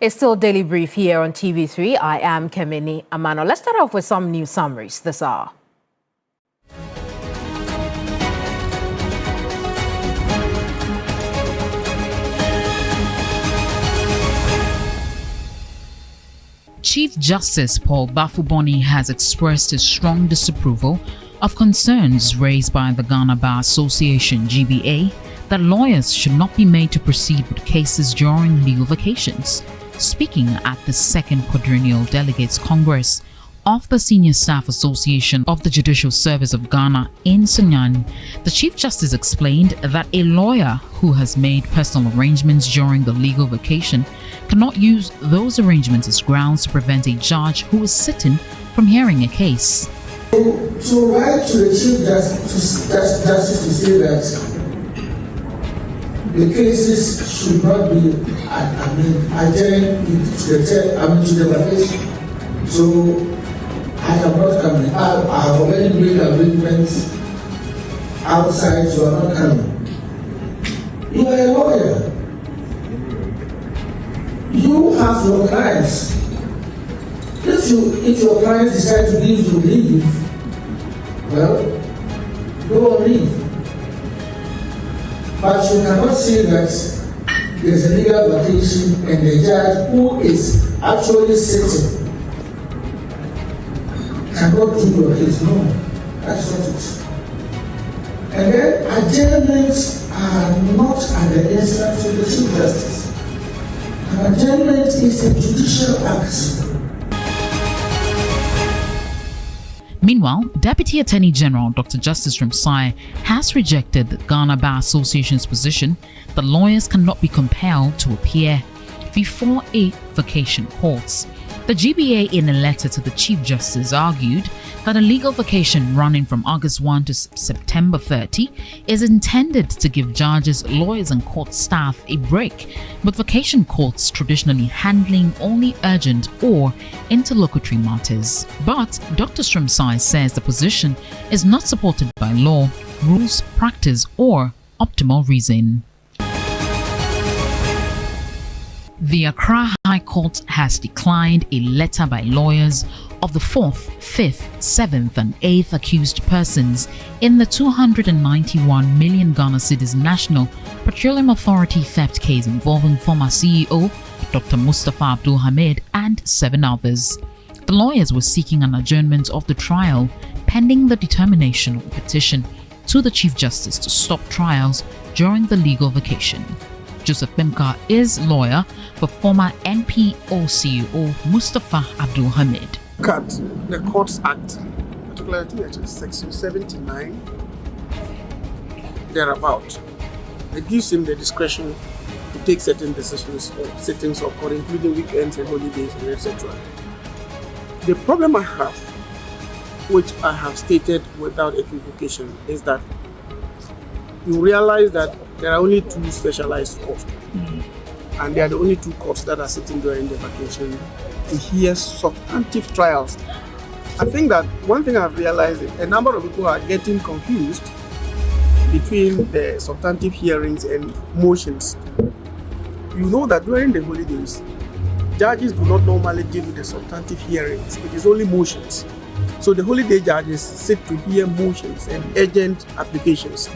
It's still Daily Brief here on TV3. I am Kemini Amano. Let's start off with some news summaries this hour. Chief Justice Paul Bafuboni has expressed his strong disapproval of concerns raised by the Ghana Bar Association (GBA) that lawyers should not be made to proceed with cases during legal vacations. Speaking at the second quadrennial Delegates Congress of the Senior Staff Association of the Judicial Service of Ghana in Sunyani, the Chief Justice explained that a lawyer who has made personal arrangements during the legal vacation cannot use those arrangements as grounds to prevent a judge who is sitting from hearing a case. To write to the Chief Justice to say that the cases should not be adjourned to the vacation. So I am not coming. I have already made arrangements outside, so I'm not coming. You are a lawyer. You have your clients. If your clients decide to leave, you leave. Well, go on leave. But you cannot say that there's a legal vacation and the judge who is actually sitting cannot do your case. No, that's not it. And then adjournments are not at the instance of the Chief Justice. An adjournment is a judicial act. Meanwhile, Deputy Attorney General Dr. Justice Ramsai has rejected the Ghana Bar Association's position that lawyers cannot be compelled to appear before a vacation courts. The GBA, in a letter to the Chief Justice, argued that a legal vacation running from August 1 to September 30 is intended to give judges, lawyers and court staff a break, with vacation courts traditionally handling only urgent or interlocutory matters. But Dr. Ramsai says the position is not supported by law, rules, practice or optimal reason. The Accra High Court has declined a letter by lawyers of the 4th, 5th, 7th and 8th accused persons in the 291 million Ghana cedis National Petroleum Authority theft case involving former CEO Dr. Mustafa Abdul Hamid and 7 others. The lawyers were seeking an adjournment of the trial pending the determination of the petition to the Chief Justice to stop trials during the legal vacation. Joseph Bimka is lawyer for former NPO CEO Mustafa Abdul Hamid. Look at the Courts Act, particularly Section 79, thereabout. It gives him the discretion to take certain decisions for sittings of court, including weekends and holidays, and etc. The problem I have, which I have stated without equivocation, is that you realize that there are only 2 specialized courts, and they are the only 2 courts that are sitting during the vacation to hear substantive trials. I think that one thing I've realized is a number of people are getting confused between the substantive hearings and motions. You know that during the holidays, judges do not normally deal with the substantive hearings. It is only motions. So the holiday judges sit to hear motions and urgent applications.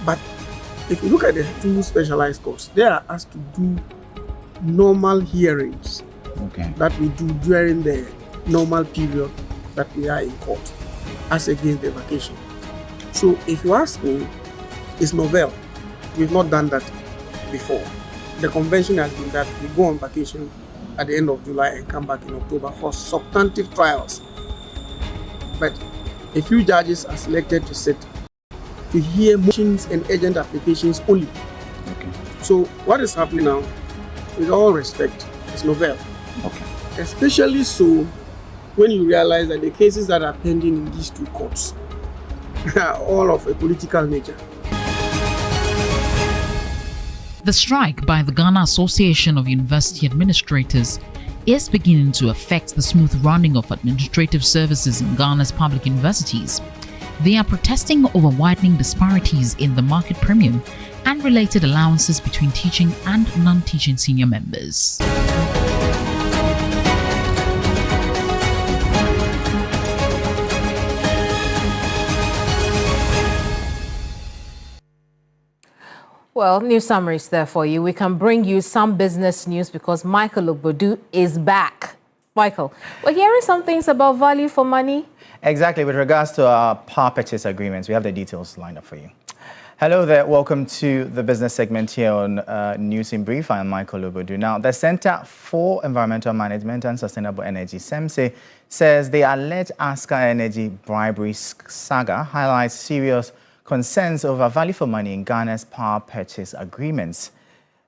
But if you look at the 2 specialized courts, they are asked to do normal hearings that we do during the normal period that we are in court, as against the vacation. So if you ask me, it's novel. We've not done that before. The convention has been that we go on vacation at the end of July and come back in October for substantive trials. But a few judges are selected to sit to hear motions and urgent applications only. So what is happening now, with all respect, is novel. Especially so when you realize that the cases that are pending in these 2 courts are all of a political nature. The strike by the Ghana Association of University Administrators is beginning to affect the smooth running of administrative services in Ghana's public universities. They are protesting over widening disparities in the market premium and related allowances between teaching and non-teaching senior members. Well, news summaries there for you. We can bring you some business news because Michael Obodu is back. Michael, we're hearing some things about value for money. Exactly. With regards to our power purchase agreements, we have the details lined up for you. Hello there. Welcome to the business segment here on News in Brief. I'm Michael Obodu. Now, the Center for Environmental Management and Sustainable Energy, CEMSE, says the alleged Aska Energy bribery saga highlights serious concerns over value for money in Ghana's power purchase agreements.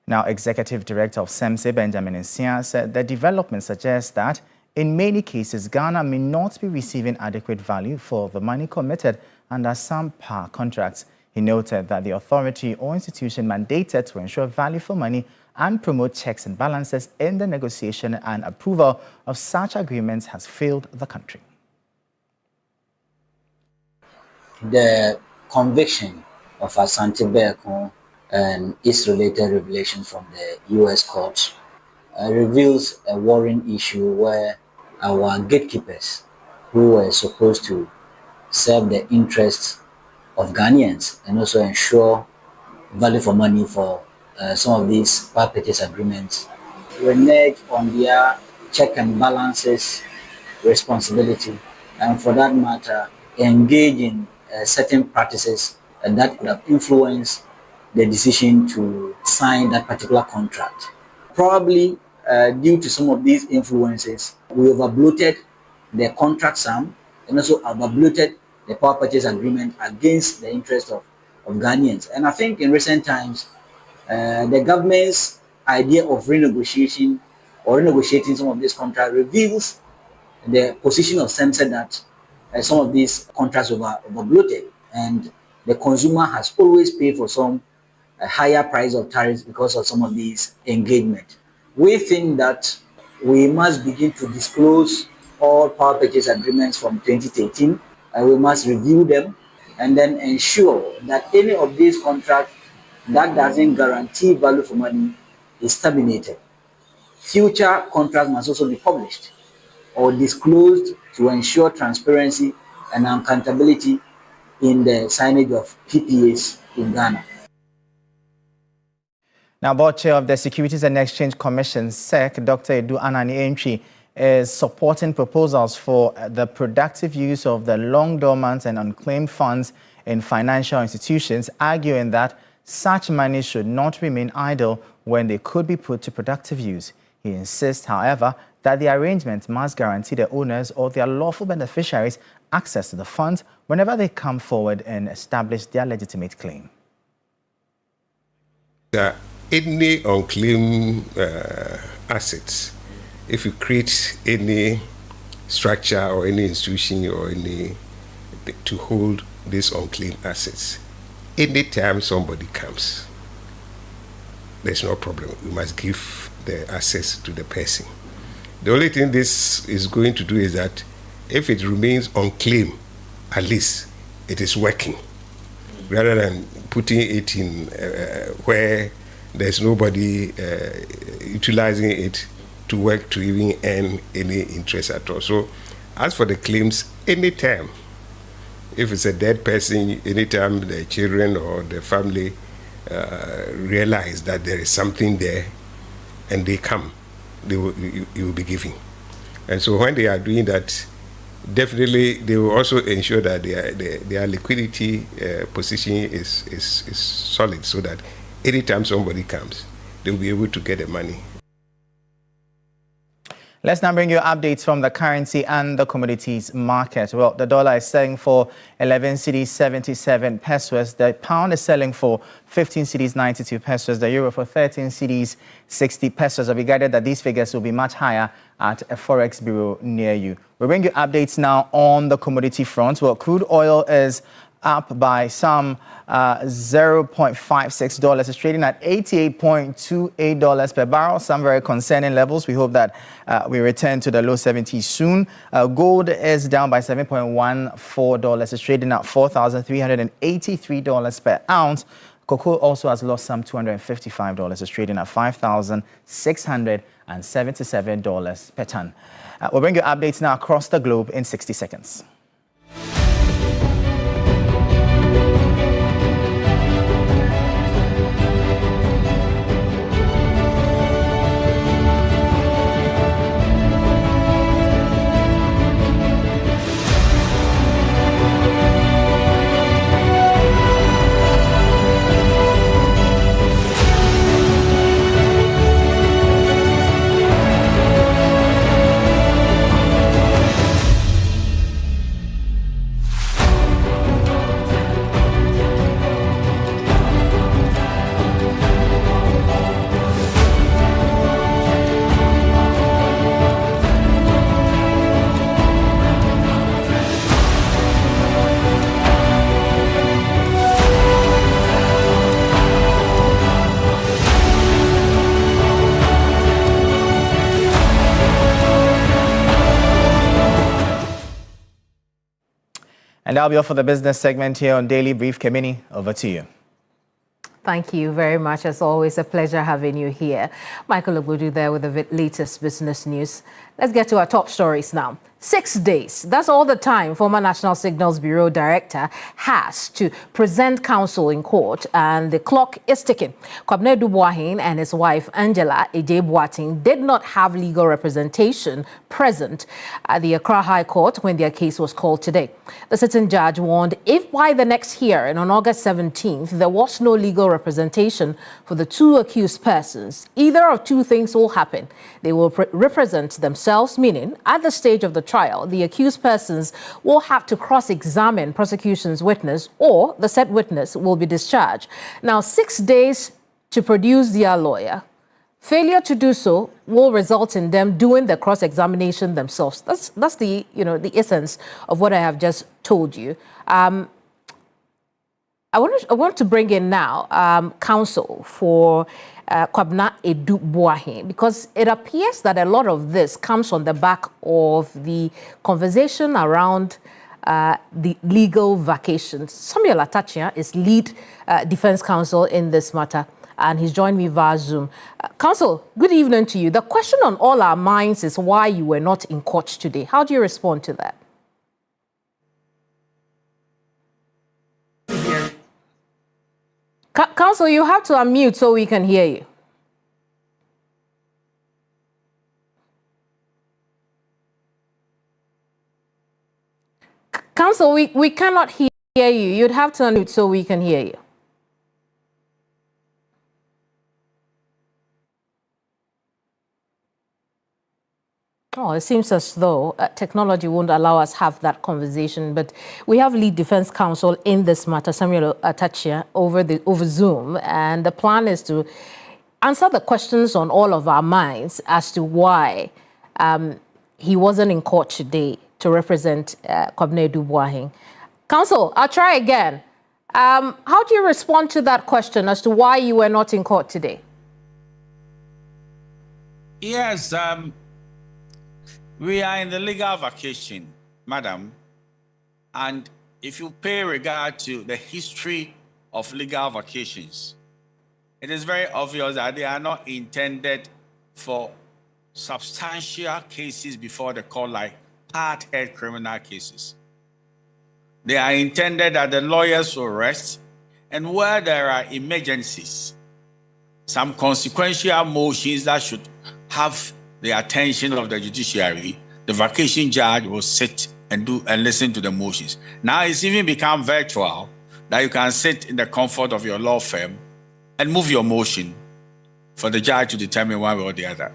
Now, Executive Director of CEMSE, Benjamin Nsia, said the development suggests that in many cases, Ghana may not be receiving adequate value for the money committed under some power contracts. He noted that the authority or institution mandated to ensure value for money and promote checks and balances in the negotiation and approval of such agreements has failed the country. The conviction of Asante Beko and its related revelation from the U.S. courts reveals a worrying issue where our gatekeepers, who were supposed to serve the interests of Ghanaians and also ensure value for money for some of these power purchase agreements, renege on their check and balances responsibility, and for that matter, engage in certain practices that could have influenced the decision to sign that particular contract. Probably due to some of these influences, we overbloated the contract sum and also overbloated the power purchase agreement against the interest of Ghanaians. And I think in recent times, the government's idea of renegotiation or renegotiating some of these contracts reveals the position of CEMSE that some of these contracts were overbloated, and the consumer has always paid for some higher price of tariffs because of some of these engagements. We think that we must begin to disclose all power purchase agreements from 2013, and we must review them and then ensure that any of these contracts that doesn't guarantee value for money is terminated. Future contracts must also be published or disclosed to ensure transparency and accountability in the signage of PPAs in Ghana. Now, Board Chair of the Securities and Exchange Commission, SEC, Dr. Edu Anani Entry, is supporting proposals for the productive use of the long dormant and unclaimed funds in financial institutions, arguing that such money should not remain idle when they could be put to productive use. He insists, however, that the arrangement must guarantee the owners or their lawful beneficiaries access to the funds whenever they come forward and establish their legitimate claim. Any unclaimed assets, if you create any structure or any institution or any to hold these unclaimed assets, anytime somebody comes, there's no problem. We must give the access to the person. The only thing this is going to do is that if it remains unclaimed, at least it is working, rather than putting it in where there's nobody utilizing it to work to even earn any interest at all. So as for the claims, anytime, if it's a dead person, anytime the children or the family realize that there is something there and they come, you will be giving. And so when they are doing that, definitely they will also ensure that their liquidity position is solid, so that anytime somebody comes, they will be able to get the money. Let's now bring you updates from the currency and the commodities market. Well, the dollar is selling for 11 cedis 77 pesos. The pound is selling for 15 cedis 92 pesos. The euro for 13 cedis 60 pesos. We guided that these figures will be much higher at a forex bureau near you. We bring you updates now on the commodity front. Well, crude oil is up by some $0.56. It's trading at $88.28 per barrel. Some very concerning levels. We hope that we return to the low 70s soon. Gold is down by $7.14. It's trading at $4,383 per ounce. Cocoa also has lost some $255. It's trading at $5,677 per ton. We'll bring you updates now across the globe in 60 seconds. And that'll be all for the business segment here on Daily Brief. Kemini, over to you. Thank you very much. As always, a pleasure having you here. Michael Obodu there with the latest business news. Let's get to our top stories now. 6 days. That's all the time former National Signals Bureau Director has to present counsel in court, and the clock is ticking. Kwabena Duboahin and his wife Angela Ejeboating did not have legal representation present at the Accra High Court when their case was called today. The sitting judge warned if by the next hearing on August 17th there was no legal representation for the two accused persons, either of two things will happen. They will represent themselves, meaning at the stage of the trial, the accused persons will have to cross-examine prosecution's witness, or the said witness will be discharged. Now, 6 days to produce their lawyer. Failure to do so will result in them doing the cross-examination themselves. That's the the essence of what I have just told you. I want to bring in now counsel for Kwabena Duboahin, because it appears that a lot of this comes on the back of the conversation around the legal vacations. Samuel Atachia is lead defense counsel in this matter, and he's joined me via Zoom. Counsel, good evening to you. The question on all our minds is why you were not in court today. How do you respond to that? Counsel, you have to unmute so we can hear you. Counsel, we cannot hear you. You'd have to unmute so we can hear you. Oh, it seems as though technology won't allow us have that conversation, but we have lead defense counsel in this matter, Samuel Atachia, over Zoom, and the plan is to answer the questions on all of our minds as to why he wasn't in court today to represent Kwabena Duboahin. Counsel, I'll try again. How do you respond to that question as to why you were not in court today? Yes, we are in the legal vacation, madam, and if you pay regard to the history of legal vacations, it is very obvious that they are not intended for substantial cases before the court, like hard-head criminal cases. They are intended that the lawyers will rest, and where there are emergencies, some consequential motions that should have the attention of the judiciary, the vacation judge will sit and listen to the motions. Now it's even become virtual, that you can sit in the comfort of your law firm and move your motion for the judge to determine one way or the other.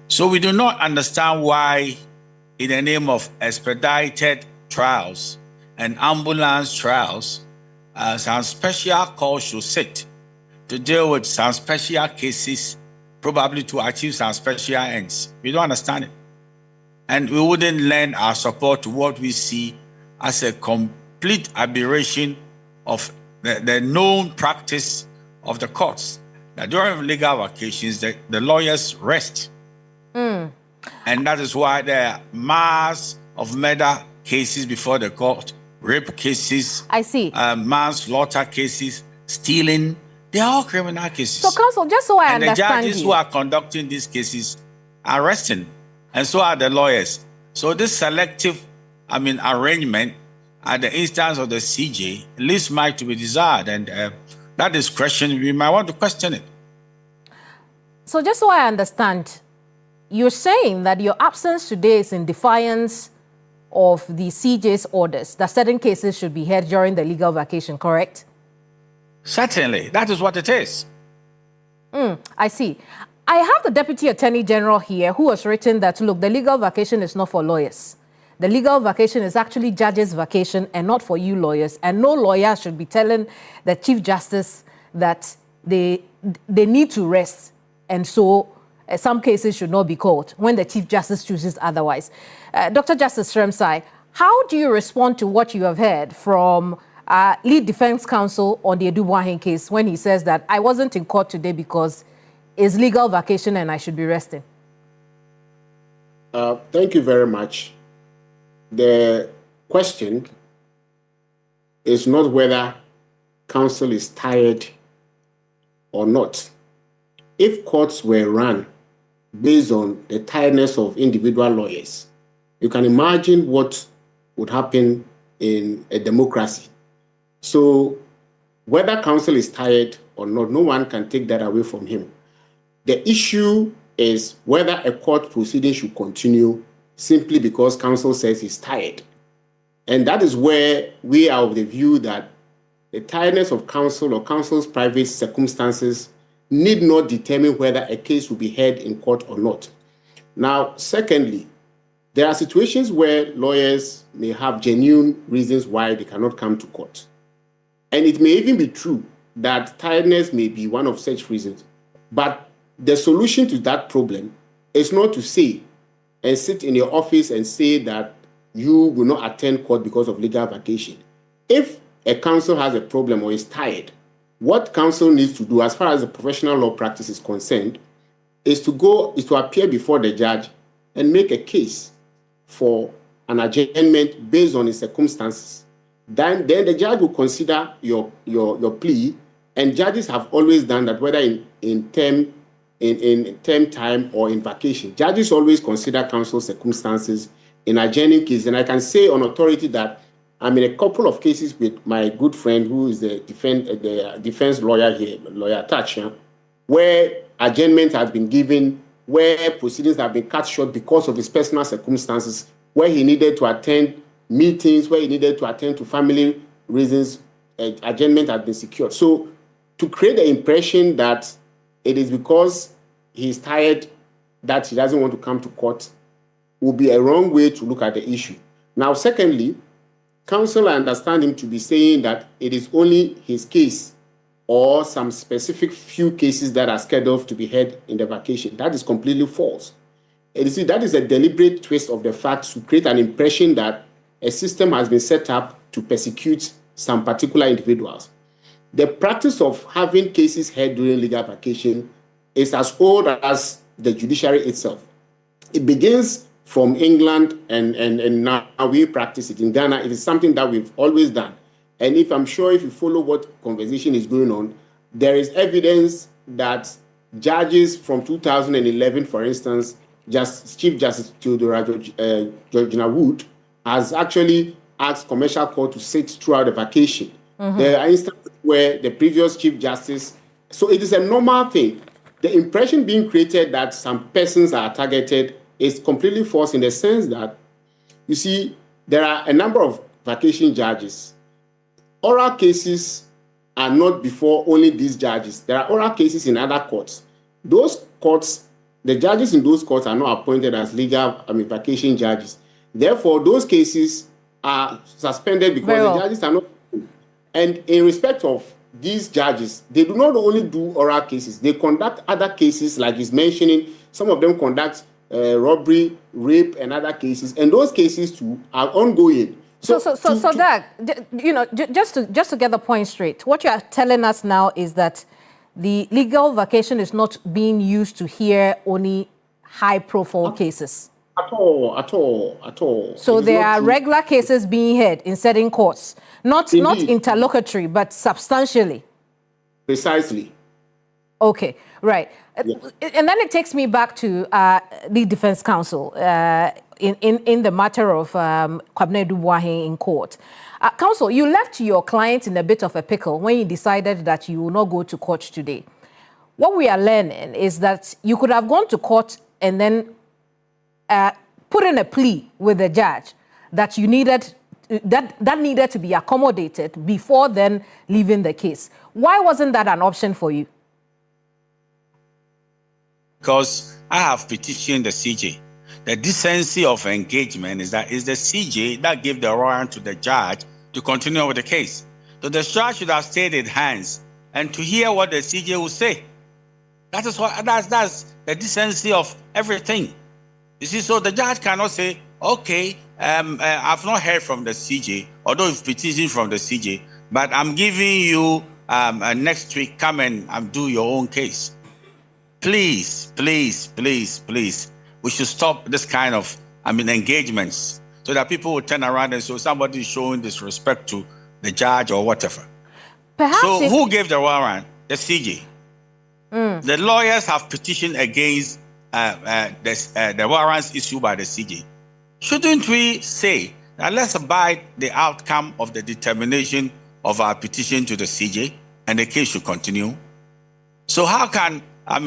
So we do not understand why, in the name of expedited trials and ambulance trials, some special court should sit to deal with some special cases, probably to achieve some special ends. We don't understand it. And we wouldn't lend our support to what we see as a complete aberration of the known practice of the courts. That during legal vacations, the lawyers rest. And that is why there are mass of murder cases before the court, rape cases, I see. Manslaughter cases, stealing, They are all criminal cases. So, counsel, just so I and understand the judges you, who are conducting these cases are resting, and so are the lawyers. So this selective, arrangement at the instance of the CJ leaves much to be desired, and that discretion, we might want to question it. So just so I understand, you're saying that your absence today is in defiance of the CJ's orders, that certain cases should be heard during the legal vacation, correct? Certainly, that is what it is. I see. I have the Deputy Attorney General here who has written that, look, the legal vacation is not for lawyers. The legal vacation is actually judges' vacation and not for you lawyers. And no lawyer should be telling the Chief Justice that they need to rest. And so some cases should not be called when the Chief Justice chooses otherwise. Dr. Justice Sremsai, how do you respond to what you have heard from lead defense counsel on the Edubuahin case when he says that I wasn't in court today because it's legal vacation and I should be resting? Thank you very much. The question is not whether counsel is tired or not. If courts were run based on the tiredness of individual lawyers, you can imagine what would happen in a democracy. So whether counsel is tired or not, no one can take that away from him. The issue is whether a court proceeding should continue simply because counsel says he's tired. And that is where we are of the view that the tiredness of counsel or counsel's private circumstances need not determine whether a case will be heard in court or not. Now, secondly, there are situations where lawyers may have genuine reasons why they cannot come to court. And it may even be true that tiredness may be one of such reasons. But the solution to that problem is not to say and sit in your office and say that you will not attend court because of legal vacation. If a counsel has a problem or is tired, what counsel needs to do as far as the professional law practice is concerned is to appear before the judge and make a case for an adjournment based on his circumstances. Then the judge will consider your plea, and judges have always done that, whether in term time or in vacation. Judges always consider counsel's circumstances in adjourning cases. And I can say on authority that I'm in a couple of cases with my good friend who is the defense lawyer here, Lawyer Thatcher, where adjournment has been given, where proceedings have been cut short because of his personal circumstances, where he needed to attend meetings, where he needed to attend to family reasons, adjournment has been secured. So to create the impression that it is because he's tired that he doesn't want to come to court would be a wrong way to look at the issue. Now, secondly, counsel, I understand him to be saying that it is only his case or some specific few cases that are scheduled to be heard in the vacation. That is completely false. And you see, that is a deliberate twist of the facts to create an impression that a system has been set up to persecute some particular individuals. The practice of having cases heard during legal vacation is as old as the judiciary itself. It begins from England, and now we practice it in Ghana. It is something that we've always done. And if you follow what conversation is going on, there is evidence that judges from 2011, for instance, Chief Justice Georgina Wood has actually asked commercial court to sit throughout the vacation. Mm-hmm. There are instances where the previous Chief Justice, so it is a normal thing. The impression being created that some persons are targeted is completely false in the sense that, you see, there are a number of vacation judges. Oral cases are not before only these judges. There are oral cases in other courts. Those courts, the judges in those courts are not appointed as vacation judges. Therefore, those cases are suspended because the judges are not. And in respect of these judges, they do not only do oral cases, they conduct other cases, like he's mentioning. Some of them conduct robbery, rape, and other cases, and those cases too are ongoing. So Doug, just to get the point straight, what you are telling us now is that the legal vacation is not being used to hear only high-profile cases. At all. So there are regular cases being heard in certain courts, not interlocutory, but substantially. Precisely. Okay, right. Yeah. And then it takes me back to the defense counsel in the matter of Kwabena Dubois in court. Counsel, you left your client in a bit of a pickle when you decided that you will not go to court today. What we are learning is that you could have gone to court and then put in a plea with the judge that you needed that needed to be accommodated before then leaving the case. Why wasn't that an option for you? Because I have petitioned the CJ. The decency of engagement is that it's the CJ that gave the warrant to the judge to continue with the case. So the judge should have stayed in hands and to hear what the CJ will say. That's the decency of everything. You see, so the judge cannot say, okay, I've not heard from the CJ, although it's petitioned from the CJ, but I'm giving you next week, come and do your own case. Please, please, please, please, we should stop this kind of, engagements so that people will turn around and say somebody is showing disrespect to the judge or whatever. Perhaps so who gave the warrant? The CJ. The lawyers have petitioned against the warrants issued by the CJ. Shouldn't we say that let's abide the outcome of the determination of our petition to the CJ and the case should continue? So how can a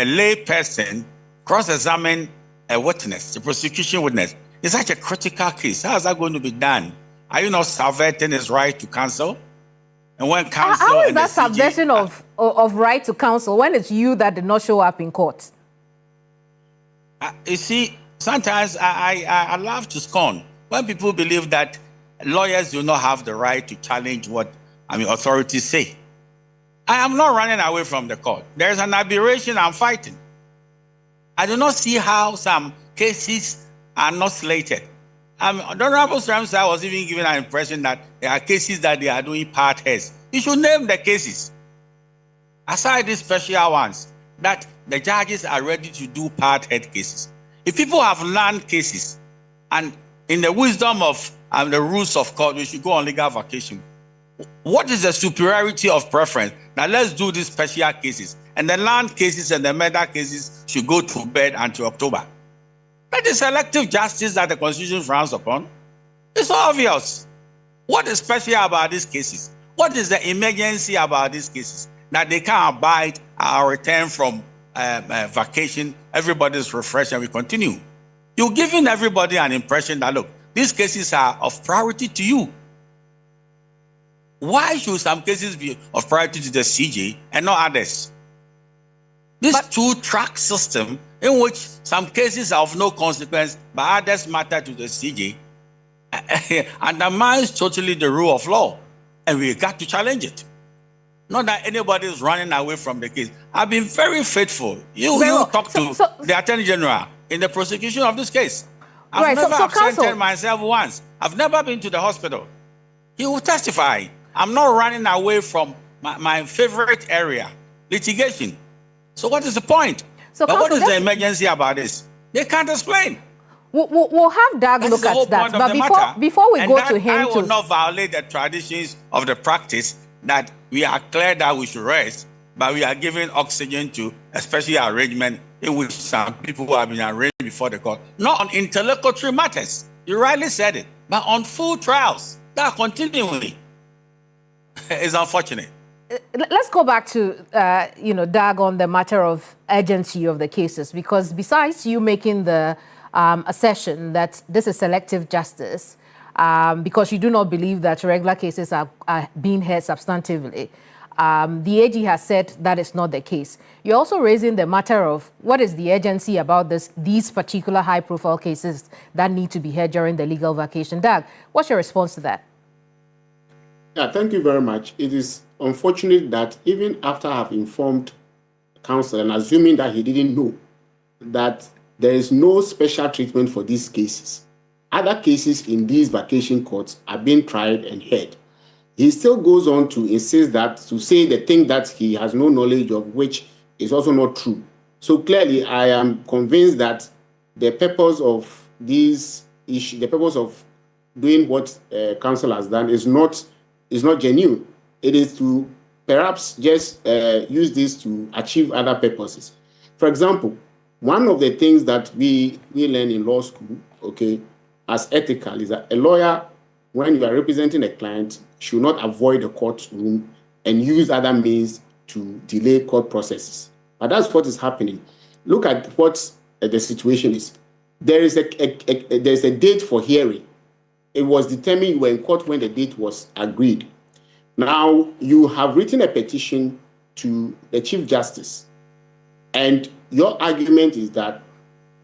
lay person cross-examine a witness, the prosecution witness? It's such a critical case. How is that going to be done? Are you not subverting his right to counsel? And when counsel how is that subversion of right to counsel when it's you that did not show up in court? You see, sometimes I love to scorn when people believe that lawyers do not have the right to challenge what authorities say. I am not running away from the court. There's an aberration I'm fighting. I do not see how some cases are not slated. The Honorable Ramsay was even given an impression that there are cases that they are doing part heads. You should name the cases. Aside these special ones, that the judges are ready to do part head cases. If people have learned cases, and in the wisdom of the rules of court, we should go on legal vacation. What is the superiority of preference? Now let's do these special cases. And the land cases and the murder cases should go to bed until October. That is selective justice that the Constitution frowns upon. It's obvious. What is special about these cases? What is the emergency about these cases? That they can't abide our return from vacation, everybody's refreshed and we continue. You're giving everybody an impression that, look, these cases are of priority to you. Why should some cases be of priority to the CJ and not others? This two-track system in which some cases are of no consequence but others matter to the CJ undermines totally the rule of law, and we got to challenge it. Not that anybody is running away from the case. I've been very faithful. You talk to the Attorney General in the prosecution of this case. I've never absented myself once. I've never been to the hospital. He will testify. I'm not running away from my favorite area, litigation. So what is the point? But what is the emergency about this? They can't explain. We'll have Doug look at that. But before we go to him, I will not violate the traditions of the practice that we are clear that we should rest, but we are giving oxygen to a special arrangement in which some people who have been arraigned before the court, not on interlocutory matters. You rightly said it, but on full trials that are continuing. It's unfortunate. Let's go back to, Doug, on the matter of urgency of the cases, because besides you making the assertion that this is selective justice, because you do not believe that regular cases are being heard substantively, the AG has said that is not the case. You're also raising the matter of what is the urgency about these particular high-profile cases that need to be heard during the legal vacation. Doug, what's your response to that? Yeah, thank you very much. It is unfortunate that even after I have informed counsel and assuming that he didn't know that there is no special treatment for these cases, other cases in these vacation courts are being tried and heard. He still goes on to insist that, to say the thing that he has no knowledge of, which is also not true. So clearly, I am convinced that the purpose of these issues, the purpose of doing what counsel has done is not genuine. It is to perhaps just use this to achieve other purposes. For example, one of the things that we learn in law school, okay, as ethical is that a lawyer, when you are representing a client, should not avoid the courtroom and use other means to delay court processes. But that's what is happening. Look at what the situation is. There is there's a date for hearing. It was determined you were in court when the date was agreed. Now, you have written a petition to the Chief Justice, and your argument is that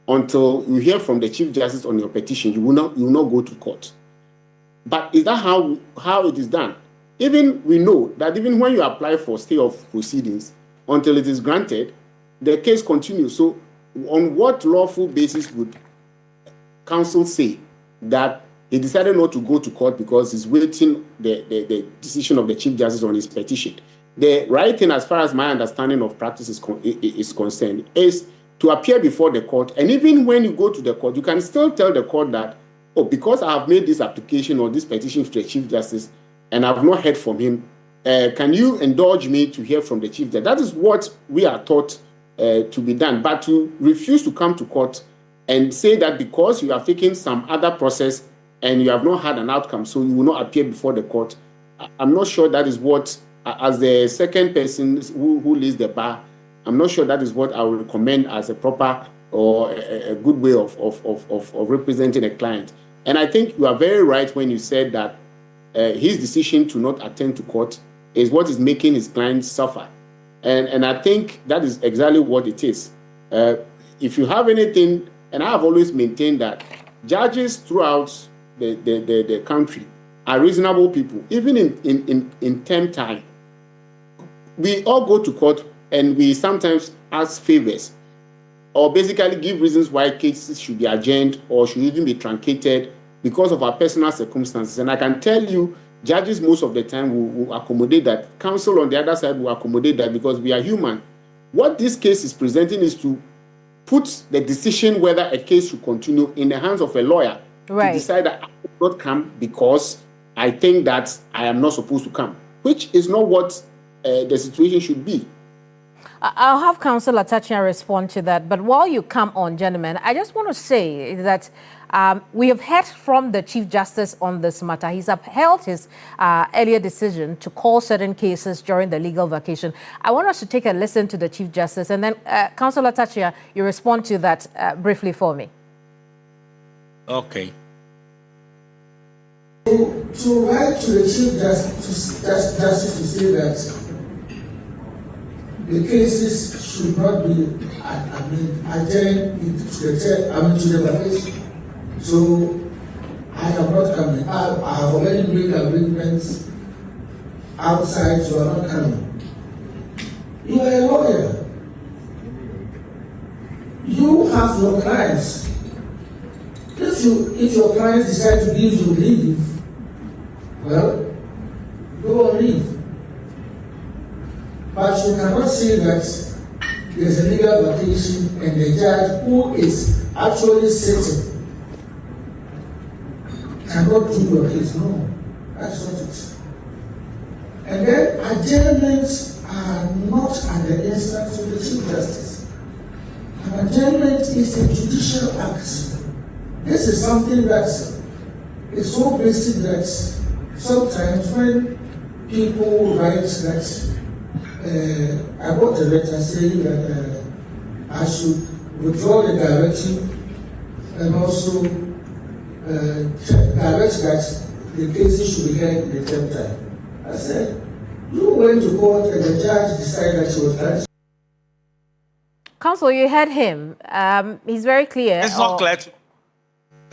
until you hear from the Chief Justice on your petition, you will not go to court. But is that how it is done? Even we know that even when you apply for stay of proceedings, until it is granted, the case continues. So on what lawful basis would counsel say that he decided not to go to court because he's waiting the decision of the Chief Justice on his petition? The right thing, as far as my understanding of practice is concerned, is to appear before the court. And even when you go to the court, you can still tell the court that, oh, because I have made this application or this petition to the Chief Justice and I have not heard from him, can you indulge me to hear from the Chief Justice? That is what we are taught to be done. But to refuse to come to court and say that because you have taken some other process and you have not had an outcome, so you will not appear before the court, I'm not sure that is what, as the second person who leads the bar, I'm not sure that is what I would recommend as a proper or a good way of representing a client. And I think you are very right when you said that his decision to not attend to court is what is making his clients suffer. And I think that is exactly what it is. If you have anything, and I have always maintained that judges throughout the country are reasonable people. Even in term time, we all go to court and we sometimes ask favors or basically give reasons why cases should be adjourned or should even be truncated because of our personal circumstances. And I can tell you, judges most of the time will accommodate that. Counsel on the other side will accommodate that because we are human. What this case is presenting is to put the decision whether a case should continue in the hands of a lawyer to decide that I will not come because I think that I am not supposed to come, which is not what the situation should be. I'll have Counsel Atachia respond to that. But while you come on, gentlemen, I just want to say that we have heard from the Chief Justice on this matter. He's upheld his earlier decision to call certain cases during the legal vacation. I want us to take a listen to the Chief Justice, and then Counsel Atachia, you respond to that briefly for me. Okay. To write to the Chief Justice to say that the cases should not be adjourned to the vacation. So I am not coming. I have already made arrangements outside, so I'm not coming. You are a lawyer. You have your clients. If your clients decide to give you leave, well, go on leave. But you cannot say that there's a legal vacation and the judge who is actually sitting cannot do your case. No, that's not it. And then adjournments are not at the instance of the Chief Justice. An adjournment is a judicial act. This is something that is so basic that sometimes when people write that I got a letter saying that I should withdraw the directive and also direct that the cases should be heard in the term time. I said, you went to court and the judge decided that she was right. Counsel, you heard him. He's very clear. It's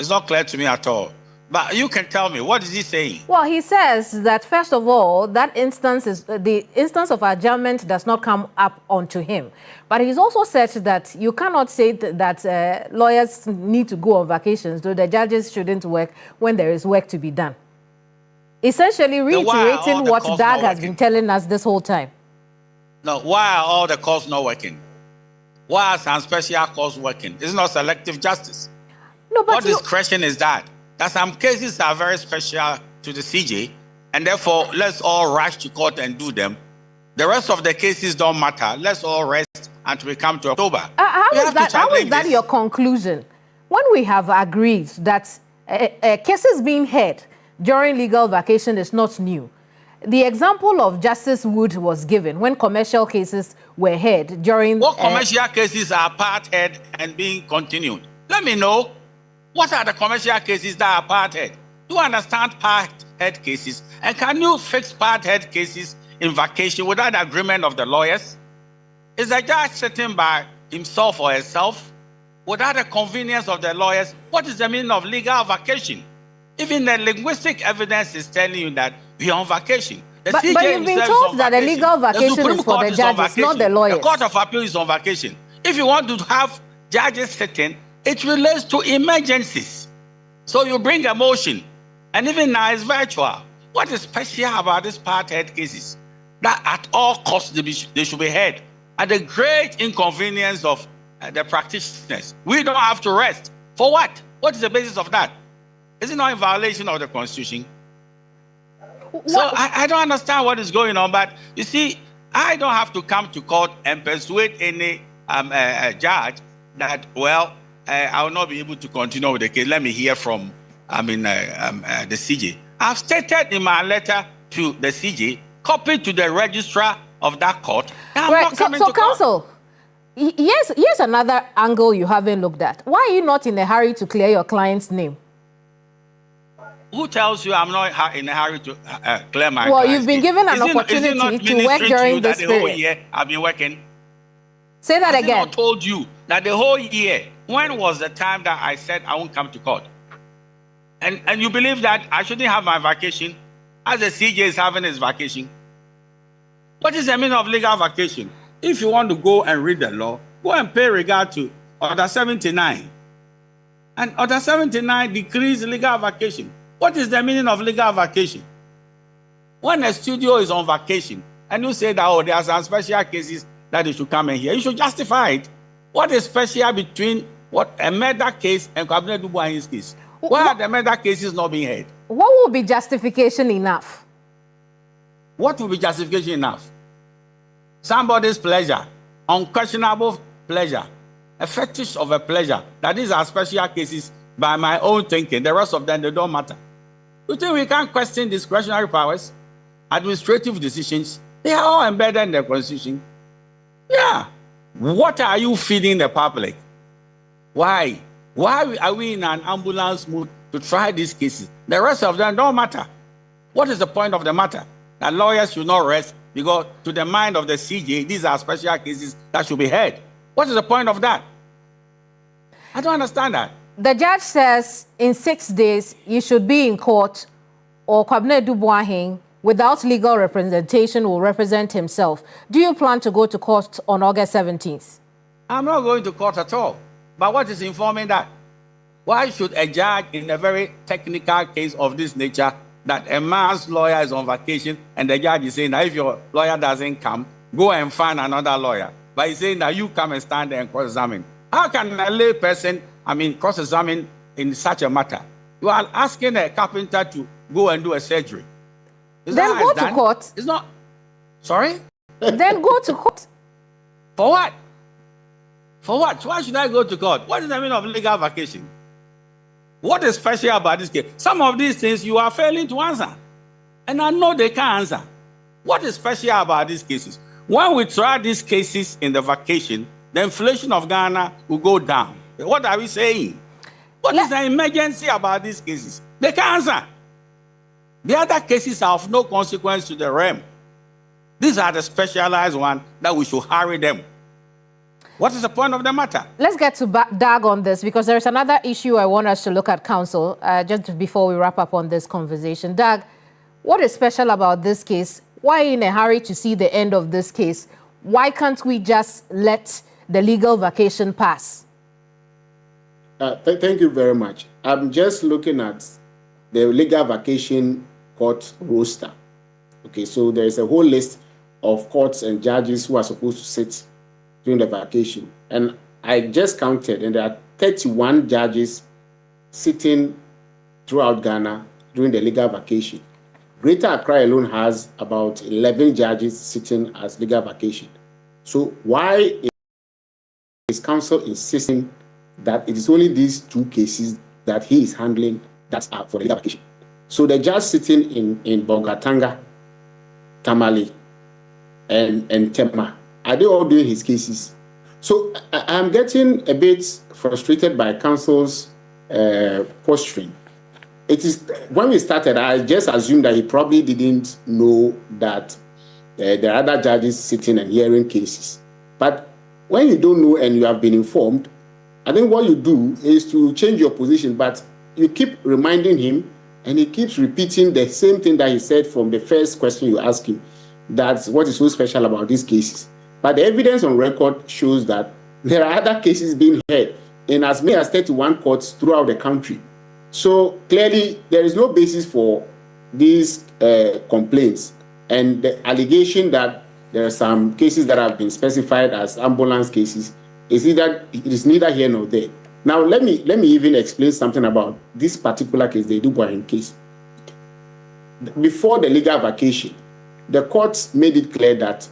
not clear to me at all. But you can tell me, what is he saying? Well, he says that, first of all, that instance is the instance of adjournment does not come up onto him. But he's also said that you cannot say that lawyers need to go on vacations, though the judges shouldn't work when there is work to be done. Essentially reiterating what Dag has been telling us this whole time. No, why are all the courts not working? Why are some special courts working? It's not selective justice. No, but what discretion is that? That some cases are very special to the CJ, and therefore let's all rush to court and do them. The rest of the cases don't matter. Let's all rest until we come to October. How is that your conclusion? When we have agreed that cases being heard during legal vacation is not new. The example of Justice Wood was given when commercial cases were heard during... What commercial cases are part-heard and being continued? Let me know. What are the commercial cases that are part-heard? Do you understand part-heard cases? And can you fix part-heard cases in vacation without the agreement of the lawyers? Is the judge sitting by himself or herself without the convenience of the lawyers? What is the meaning of legal vacation? Even the linguistic evidence is telling you that we are on vacation. But you've been told that a legal vacation is for the judges, not the lawyers. The Court of Appeal is on vacation. If you want to have judges sitting, it relates to emergencies. So you bring a motion, and even now it's virtual. What is special about these part-heard cases? That at all costs they should be heard, at the great inconvenience of the practitioners. We don't have to rest. For what? What is the basis of that? Is it not in violation of the Constitution? What? So I don't understand what is going on, but you see, I don't have to come to court and persuade any judge that, well, I will not be able to continue with the case. Let me hear from, the CJ. I've stated in my letter to the CJ, copied to the registrar of that court. Right. So counsel, here's another angle you haven't looked at. Why are you not in a hurry to clear your client's name? Who tells you I'm not in a hurry to clear my Well, you've been given an opportunity to work during this period. The whole year I've been working. Say that again. I told you that the whole year, when was the time that I said I won't come to court? And you believe that I shouldn't have my vacation as the CJ is having his vacation? What is the meaning of legal vacation? If you want to go and read the law, go and pay regard to Order 79. And Order 79 decrees legal vacation. What is the meaning of legal vacation? When a studio is on vacation and you say that, oh, there are some special cases that they should come in here, you should justify it. What is special between a murder case and Cabinet Dubois' case? Why are the murder cases not being heard? What will be justification enough? What will be justification enough? Somebody's pleasure, unquestionable pleasure, a fetish of a pleasure, that these are special cases by my own thinking. The rest of them, they don't matter. You think we can't question discretionary powers, administrative decisions? They are all embedded in the Constitution. Yeah. What are you feeding the public? Why? Why are we in an ambulance mood to try these cases? The rest of them don't matter. What is the point of the matter? That lawyers should not rest because to the mind of the CJ, these are special cases that should be heard. What is the point of that? I don't understand that. The judge says in 6 days you should be in court or Cabinet Dubois without legal representation will represent himself. Do you plan to go to court on August 17th? I'm not going to court at all. But what is informing that? Why should a judge in a very technical case of this nature that a man's lawyer is on vacation and the judge is saying that if your lawyer doesn't come, go and find another lawyer. But he's saying that you come and stand there and cross-examine. How can a lay person, cross-examine in such a matter? You are asking a carpenter to go and do a surgery. Then go to court. It's not. Sorry? Then go to court. For what? For what? Why should I go to court? What is the meaning of legal vacation? What is special about this case? Some of these things you are failing to answer. And I know they can't answer. What is special about these cases? When we try these cases in the vacation, the inflation of Ghana will go down. What are we saying? What is the emergency about these cases? They can't answer. The other cases are of no consequence to the realm. These are the specialized ones that we should hurry them. What is the point of the matter? Let's get to Dag on this because there is another issue I want us to look at, counsel, just before we wrap up on this conversation. Dag, what is special about this case? Why in a hurry to see the end of this case? Why can't we just let the legal vacation pass? Thank you very much. I'm just looking at the legal vacation court roster. Okay, so there is a whole list of courts and judges who are supposed to sit during the vacation. And I just counted, and there are 31 judges sitting throughout Ghana during the legal vacation. Greater Accra alone has about 11 judges sitting as legal vacation. So why is counsel insisting that it is only these 2 cases that he is handling that are for the legal vacation? So the judge sitting in Bogatanga, Tamale, and Tema, are they all doing his cases? So I'm getting a bit frustrated by counsel's posturing. It is when we started, I just assumed that he probably didn't know that there are other judges sitting and hearing cases. But when you don't know and you have been informed, I think what you do is to change your position, but you keep reminding him, and he keeps repeating the same thing that he said from the first question you asked him. That's what is so special about these cases. But the evidence on record shows that there are other cases being heard in as many as 31 courts throughout the country. So clearly, there is no basis for these complaints. And the allegation that there are some cases that have been specified as ambulance cases it is neither here nor there. Now, let me even explain something about this particular case, the Dubois case. Before the legal vacation, the courts made it clear that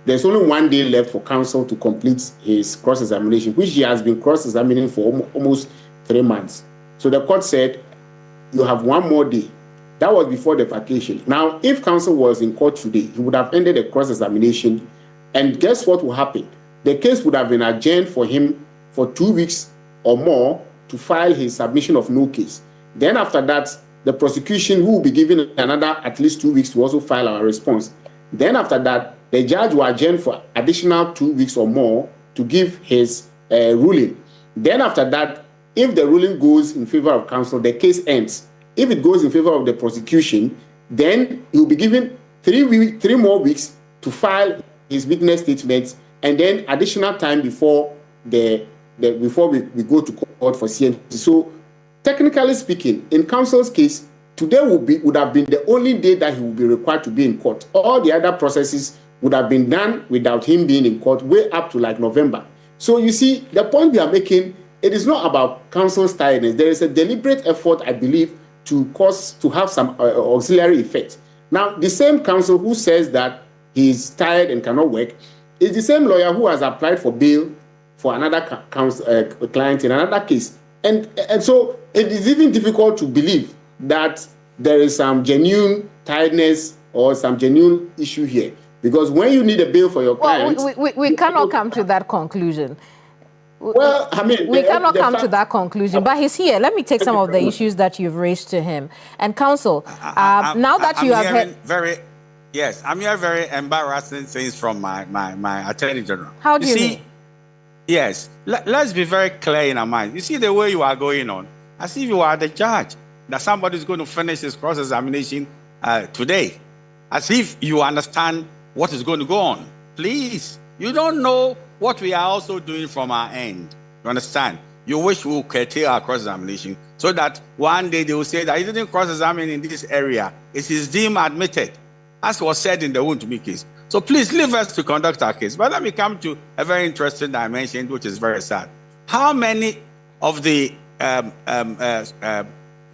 there's only 1 day left for counsel to complete his cross-examination, which he has been cross-examining for almost 3 months. So the court said, you have 1 more day. That was before the vacation. Now, if counsel was in court today, he would have ended the cross-examination, and guess what will happen? The case would have been adjourned for him for 2 weeks or more to file his submission of no case. Then after that, the prosecution will be given another at least 2 weeks to also file our response. Then after that, the judge will adjourn for additional 2 weeks or more to give his ruling. Then after that, if the ruling goes in favor of counsel, the case ends. If it goes in favor of the prosecution, then he will be given 3 more weeks to file his witness statements, and then additional time before before we go to court for CMC. So technically speaking, in counsel's case, today would have been the only day that he would be required to be in court. All the other processes would have been done without him being in court way up to like November. So you see, the point we are making, it is not about counsel's tiredness. There is a deliberate effort, I believe, to have some auxiliary effect. Now, the same counsel who says that he is tired and cannot work is the same lawyer who has applied for bail for another client in another case. And so it is even difficult to believe that there is some genuine tiredness or some genuine issue here. Because when you need a bail for your client... Well, we cannot come to that conclusion. Well, I mean... We cannot come to that conclusion, but he's here. Let me take some of the issues that you've raised to him. And counsel, now that you have heard... I'm hearing very embarrassing things from my Attorney General. How do you mean? Yes, let's be very clear in our mind. You see the way you are going on, as if you are the judge, that somebody is going to finish his cross-examination today, as if you understand what is going to go on. Please, you don't know what we are also doing from our end. You understand? You wish we would curtail our cross-examination so that one day they will say that he didn't cross-examine in this area. It is deemed admitted, as was said in the Wontumi case. So please leave us to conduct our case. But let me come to a very interesting dimension, which is very sad. How many of the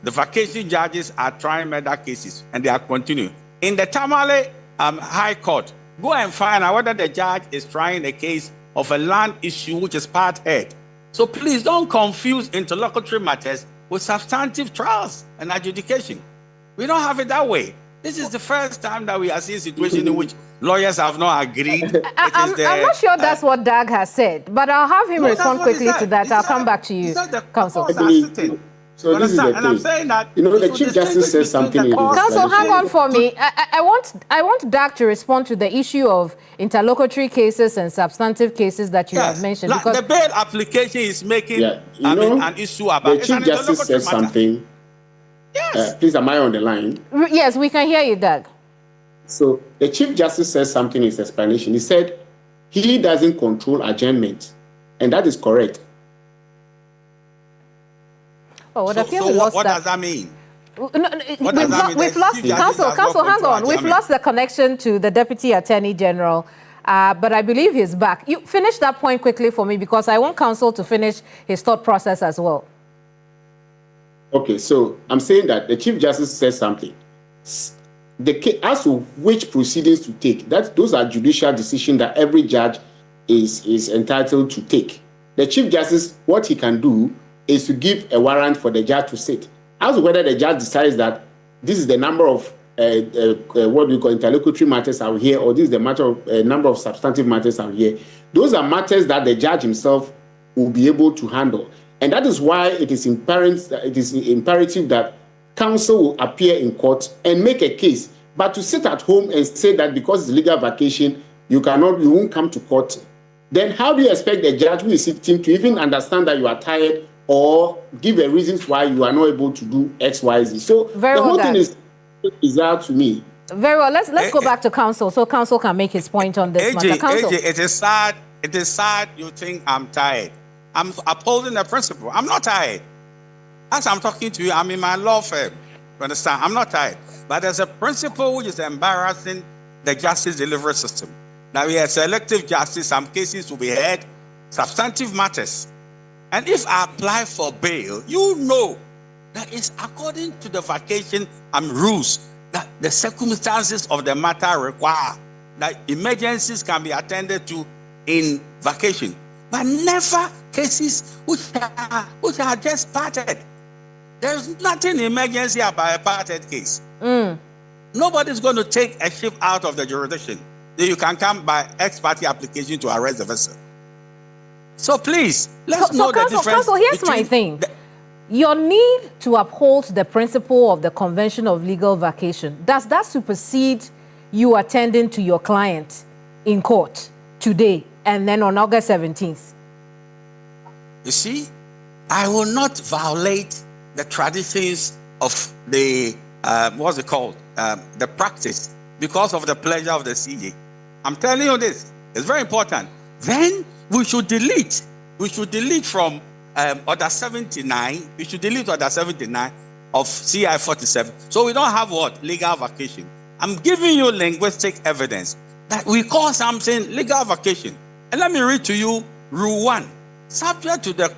vacation judges are trying murder cases and they are continuing? In the Tamale High Court, go and find out whether the judge is trying a case of a land issue which is part head. So please don't confuse interlocutory matters with substantive trials and adjudication. We don't have it that way. This is the first time that we are seeing a situation in which lawyers have not agreed. I'm not sure that's what Doug has said, but I'll have him respond quickly to that. I'll come back to you, counsel. So this is the thing. I'm saying that, the Chief Justice says something in counsel, hang on for me. I want Doug to respond to the issue of interlocutory cases and substantive cases that you have mentioned. Because the bail application is making an issue about the Chief Justice says something. Yes. Please, am I on the line? Yes, we can hear you, Doug. So the Chief Justice says something in his explanation. He said he doesn't control adjournment, and that is correct. Oh, what does that mean? We've lost counsel. Hang on. We've lost the connection to the Deputy Attorney General, but I believe he's back. You finish that point quickly for me because I want counsel to finish his thought process as well. Okay, so I'm saying that the Chief Justice says something. as to which proceedings to take, those are judicial decisions that every judge is entitled to take. The Chief Justice, what he can do is to give a warrant for the judge to sit. As to whether the judge decides that this is the number of what we call interlocutory matters out here, or this is the number of substantive matters out here, those are matters that the judge himself will be able to handle. And that is why it is imperative that counsel will appear in court and make a case. But to sit at home and say that because it's legal vacation, you won't come to court, then how do you expect the judge who is sitting to even understand that you are tired or give a reasons why you are not able to do X, Y, Z? So the whole thing is bizarre to me. Very well. Let's go back to counsel so counsel can make his point on this matter. Counsel. AJ, it is sad. It is sad you think I'm tired. I'm upholding the principle. I'm not tired. As I'm talking to you, I'm in my law firm. You understand? I'm not tired. But there's a principle which is embarrassing the justice delivery system. Now we have selective justice. Some cases will be heard, substantive matters. And if I apply for bail, you know that it's according to the vacation rules that the circumstances of the matter require that emergencies can be attended to in vacation, but never cases which are just parted. There's nothing emergency about a parted case. Nobody's going to take a ship out of the jurisdiction. You can come by ex parte application to arrest the vessel. So please, let's know the difference. Counsel, here's my thing. Your need to uphold the principle of the Convention of Legal Vacation, does that supersede you attending to your client in court today and then on August 17th? You see, I will not violate the traditions of the, what's it called? The practice because of the pleasure of the CJ. I'm telling you this. It's very important. Then we should delete from Order 79, we should delete Order 79 of CI 47. So we don't have what? Legal vacation. I'm giving you linguistic evidence that we call something legal vacation. And let me read to you Rule 1. Subject to the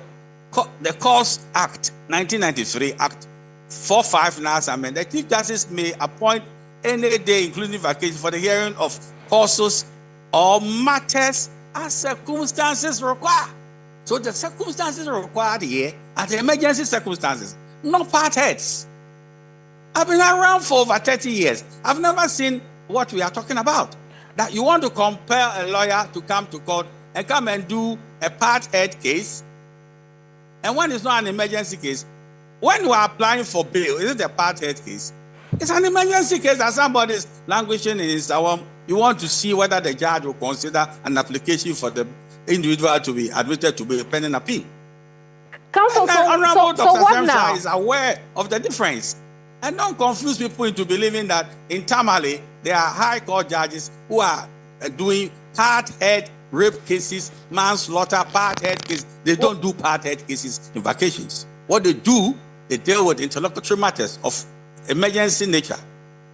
Courts Act, 1993, Act 459 amendment, the Chief Justice may appoint any day, including vacation, for the hearing of causes or matters as circumstances require. So the circumstances required here are the emergency circumstances, not part heads. I've been around for over 30 years. I've never seen what we are talking about. That you want to compel a lawyer to come to court and come and do a part head case. And when it's not an emergency case, when we are applying for bail, is it a part head case? It's an emergency case that somebody is languishing in his home. You want to see whether the judge will consider an application for the individual to be admitted to be pending appeal. Counsel, so what now? Is aware of the difference. And don't confuse people into believing that in Tamale, there are high court judges who are doing part-head rape cases, manslaughter, part-head cases. They don't do part-head cases in vacations. What they do, they deal with interlocutory matters of emergency nature.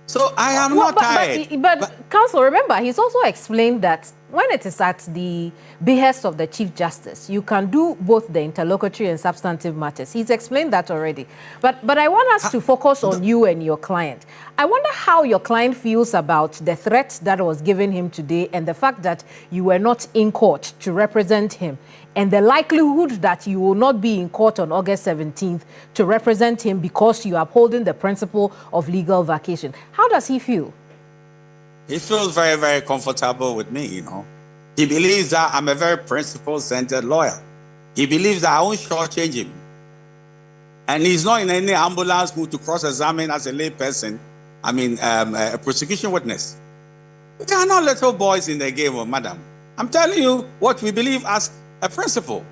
So I am not tired. But counsel, remember, he's also explained that when it is at the behest of the Chief Justice, you can do both the interlocutory and substantive matters. He's explained that already. But I want us to focus on you and your client. I wonder how your client feels about the threat that was given him today and the fact that you were not in court to represent him, and the likelihood that you will not be in court on August 17th to represent him because you are upholding the principle of legal vacation. How does he feel? He feels very, very comfortable with me, you know. He believes that I'm a very principle-centered lawyer. He believes that I won't shortchange him. And he's not in any ambulance mood to cross-examine as a lay person, a prosecution witness. We are not little boys in the game, madam. I'm telling you what we believe as a principle.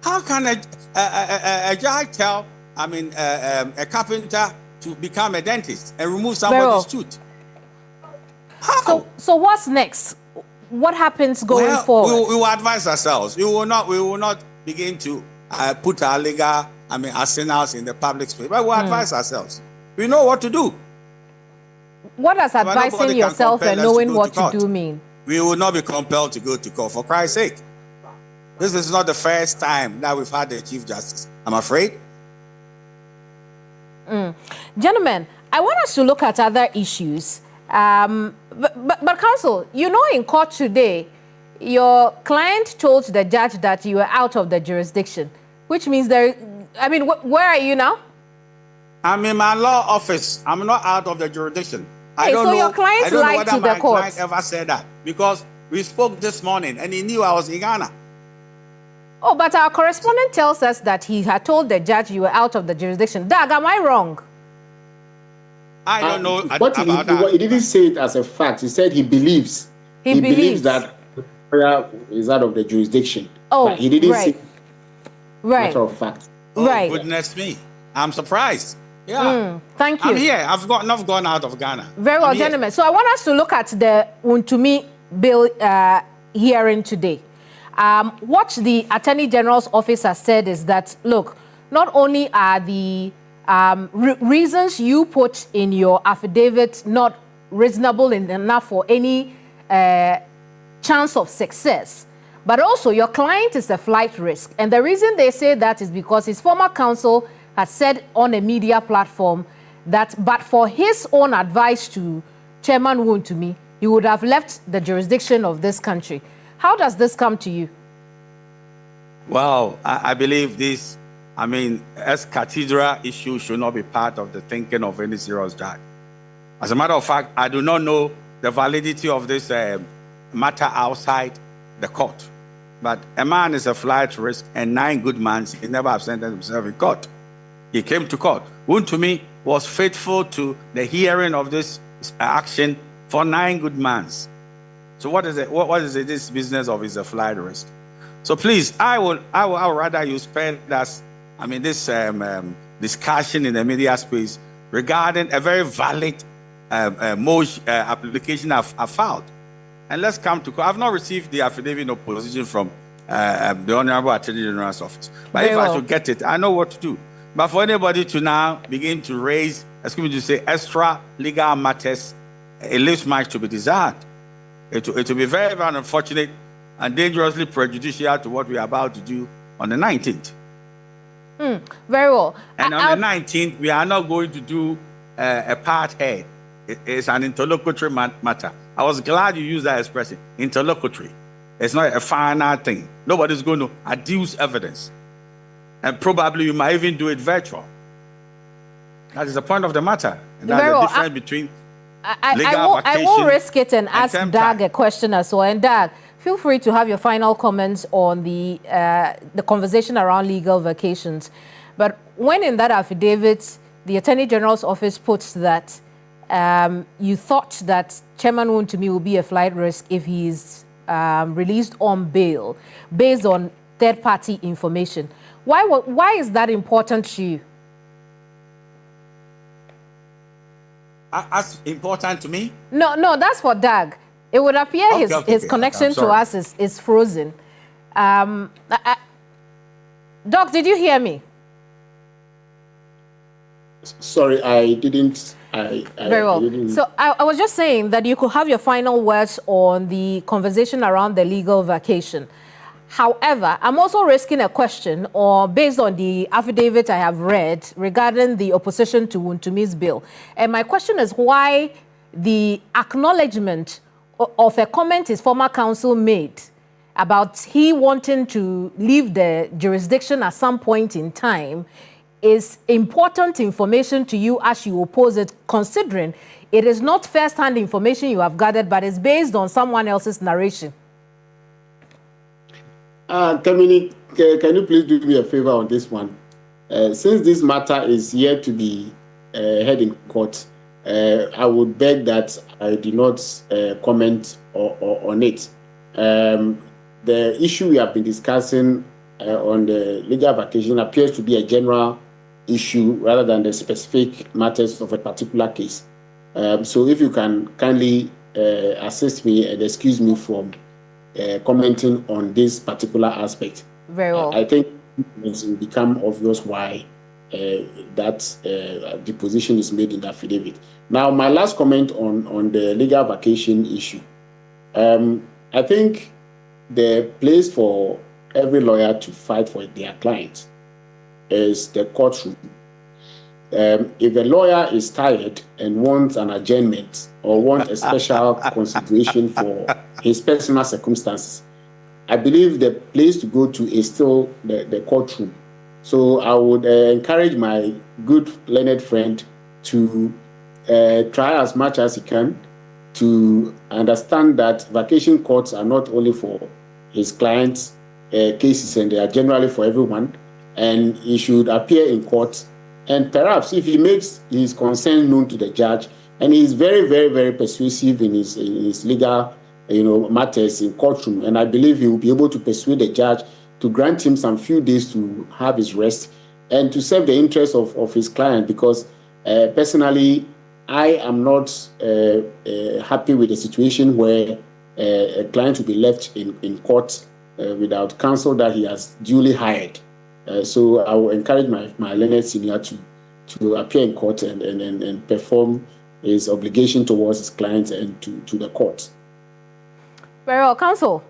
How can a judge tell, a carpenter to become a dentist and remove somebody's tooth? How? So what's next? What happens going forward? We will advise ourselves. We will not begin to put our legal, arsenals in the public space. But we'll advise ourselves. We know what to do. What does advising yourself and knowing what to do mean? We will not be compelled to go to court, for Christ's sake. This is not the first time that we've had the Chief Justice, I'm afraid. Gentlemen, I want us to look at other issues. But counsel, you know, in court today, your client told the judge that you were out of the jurisdiction, which means where are you now? I'm in my law office. I'm not out of the jurisdiction. I don't know. Your client lied to the court. My client ever said that, because we spoke this morning and he knew I was in Ghana. Oh, but our correspondent tells us that he had told the judge you were out of the jurisdiction. Doug, am I wrong? I don't know about that. He didn't say it as a fact. He said he believes. He believes that the lawyer is out of the jurisdiction. Oh, but he didn't say matter of fact. Oh, goodness me. I'm surprised. Yeah. Thank you. I'm here. I've not gone out of Ghana. Very well, gentlemen. So I want us to look at the Wontumi bill hearing today. What the Attorney General's office has said is that, look, not only are the reasons you put in your affidavit not reasonable enough for any chance of success, but also your client is a flight risk. And the reason they say that is because his former counsel has said on a media platform that, but for his own advice to Chairman Wontumi, he would have left the jurisdiction of this country. How does this come to you? Well, I believe this, as cathedral issue should not be part of the thinking of any serious judge. As a matter of fact, I do not know the validity of this matter outside the court. But a man is a flight risk, and 9 good months, he never absented himself in court. He came to court. Wontumi was faithful to the hearing of this action for 9 good months. So what is it? What is it? This business of is a flight risk? So please, I would rather you spend this discussion in the media space regarding a very valid application I've filed. And let's come to court. I've not received the affidavit of opposition from the Honorable Attorney General's office. But if I should get it, I know what to do. But for anybody to now begin to raise, extra legal matters, it leaves much to be desired. It will be very, very unfortunate and dangerously prejudicial to what we are about to do on the 19th. Very well. And on the 19th, we are not going to do a part head. It's an interlocutory matter. I was glad you used that expression, interlocutory. It's not a final thing. Nobody's going to adduce evidence. And probably you might even do it virtual. That is the point of the matter. And that's the difference between I won't risk it and ask Doug a question as well. And Doug, feel free to have your final comments on the conversation around legal vacations. But when in that affidavit, the Attorney General's office puts that you thought that Chairman Wontumi will be a flight risk if he's released on bail based on third-party information. Why is that important to you? As important to me? No, that's for Doug. It would appear his connection to us is frozen. Doc, did you hear me? Sorry, I didn't. Very well. So I was just saying that you could have your final words on the conversation around the legal vacation. However, I'm also risking a question based on the affidavit I have read regarding the opposition to Wontumi's bill. And my question is why the acknowledgement of a comment his former counsel made about he wanting to leave the jurisdiction at some point in time is important information to you as you oppose it, considering it is not first-hand information you have gathered, but it's based on someone else's narration. Dominic, can you please do me a favor on this one? Since this matter is yet to be heard in court, I would beg that I do not comment on it. The issue we have been discussing on the legal vacation appears to be a general issue rather than the specific matters of a particular case. So if you can kindly assist me and excuse me from commenting on this particular aspect. Very well. I think it will become obvious why the position is made in the affidavit. Now, my last comment on the legal vacation issue. I think the place for every lawyer to fight for their client is the courtroom. if a lawyer is tired and wants an adjournment or wants a special consideration for his personal circumstances, I believe the place to go to is still the courtroom. So I would encourage my good learned friend to try as much as he can to understand that vacation courts are not only for his clients' cases, and they are generally for everyone, and he should appear in court. And perhaps if he makes his concern known to the judge, and he is very, very, very persuasive in his legal matters in courtroom, and I believe he will be able to persuade the judge to grant him some few days to have his rest and to serve the interests of his client, because personally, I am not happy with the situation where a client will be left in court without counsel that he has duly hired. So I will encourage my learned senior to appear in court and perform his obligation towards his clients and to the court. Very well, counsel.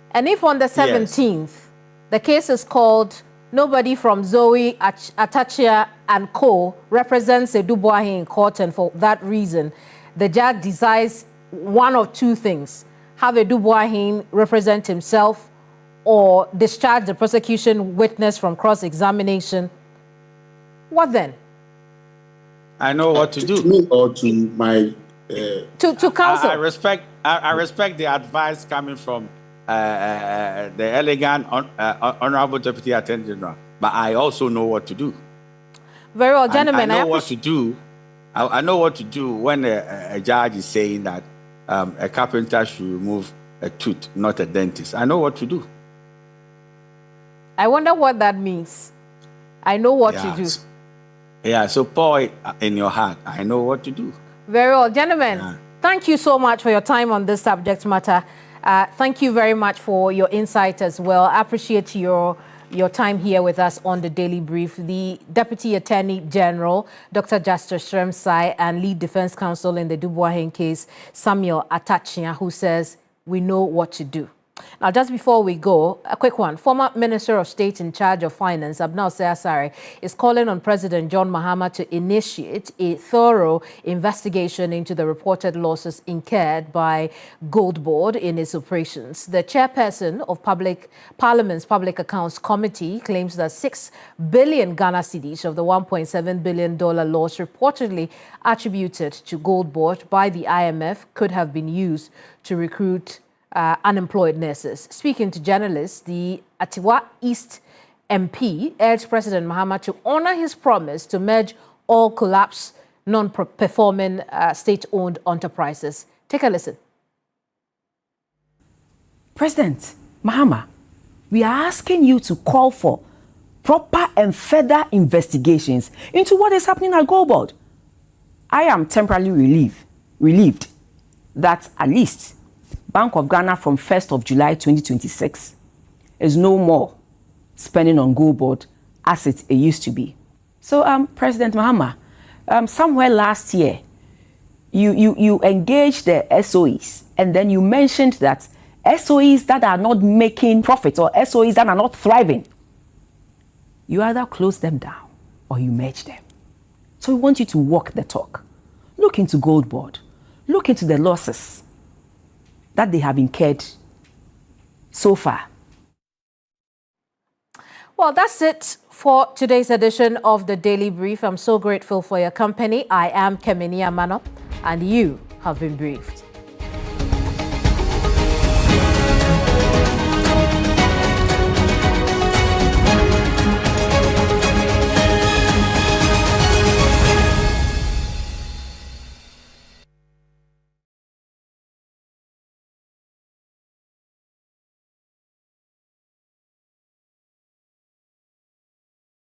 And if on the 17th, the case is called nobody from Zoe Atachia and Co. represents a Dubois in court, and for that reason, the judge decides one of two things: have a Dubois represent himself or discharge the prosecution witness from cross-examination. What then? I know what to do. To me or to my... To counsel. I respect the advice coming from the elegant, honorable Deputy Attorney General, but I also know what to do. Very well, gentlemen. I know what to do. I know what to do when a judge is saying that a carpenter should remove a tooth, not a dentist. I know what to do. I wonder what that means. I know what to do. Yeah, so pour it in your heart. I know what to do. Very well, gentlemen. Thank you so much for your time on this subject matter. Thank you very much for your insight as well. I appreciate your time here with us on the Daily Brief. The Deputy Attorney General, Dr. Justice Shremsai, and Lead Defense Counsel in the Dubois case, Samuel Atachia, who says, we know what to do. Now, just before we go, a quick one. Former Minister of State in charge of Finance, Abnal Seasare, is calling on President John Mahama to initiate a thorough investigation into the reported losses incurred by Gold Board in its operations. The chairperson of Parliament's Public Accounts Committee claims that 6 billion Ghana cedis of the $1.7 billion loss reportedly attributed to Gold Board by the IMF could have been used to recruit unemployed nurses. Speaking to journalists, the Atiwa East MP urged President Mahama to honor his promise to merge all collapsed, non-performing state-owned enterprises. Take a listen. President Mahama, we are asking you to call for proper and further investigations into what is happening at Gold Board. I am temporarily relieved that at least Bank of Ghana from 1st of July 2026 is no more spending on Gold Board as it used to be. So, President Mahama, somewhere last year, you engaged the SOEs, and then you mentioned that SOEs that are not making profit or SOEs that are not thriving, you either close them down or you merge them. So we want you to walk the talk. Look into Gold Board. Look into the losses that they have incurred so far. Well, that's it for today's edition of the Daily Brief. I'm so grateful for your company. I am Kemini Amano, and you have been briefed.